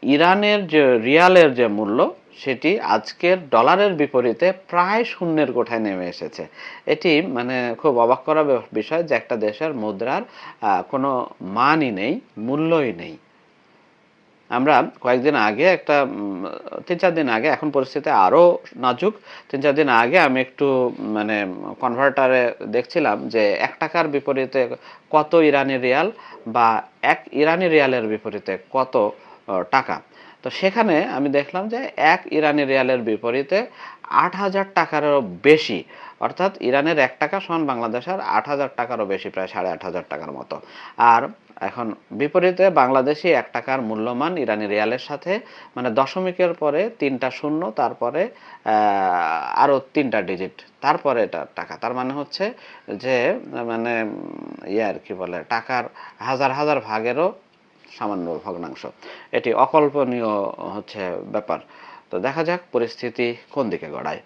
ইরানের যে রিয়ালের যে মূল্য সেটি আজকের ডলারের বিপরীতে প্রায় শূন্যের কোঠায় নেমে এসেছে। এটি মানে খুব অবাক করা বিষয় যে একটা দেশের মুদ্রার কোনো মানই নেই, মূল্যই নেই। আমরা কয়েকদিন আগে একটা ৩-৪ দিন আগে, এখন পরিস্থিতি আরও নাজুক। ৩-৪ দিন আগে আমি একটু মানে কনভার্টারে দেখছিলাম যে ১ টাকার বিপরীতে কত ইরানি রিয়াল বা ১ ইরানি রিয়ালের বিপরীতে কত টাকা। তো সেখানে আমি দেখলাম যে ১ ইরানি রিয়ালের বিপরীতে ৮,০০০ টাকারও বেশি, অর্থাৎ ইরানের ১ টাকা সমান বাংলাদেশের ৮,০০০ টাকারও বেশি, প্রায় ৮,৫০০ টাকার মতো। আর এখন বিপরীতে বাংলাদেশি ১ টাকার মূল্যমান ইরানি রিয়ালের সাথে মানে দশমিকের পরে ৩টা শূন্য, তারপরে আরও ৩টা ডিজিট, তারপরে এটা টাকা। তার মানে হচ্ছে যে মানে আর কি বলে, টাকার হাজার হাজার ভাগেরও সামান্য ভগ্নাংশ। এটি অকল্পনীয় হচ্ছে ব্যাপার। তো দেখা যাক পরিস্থিতি কোন দিকে গড়ায়।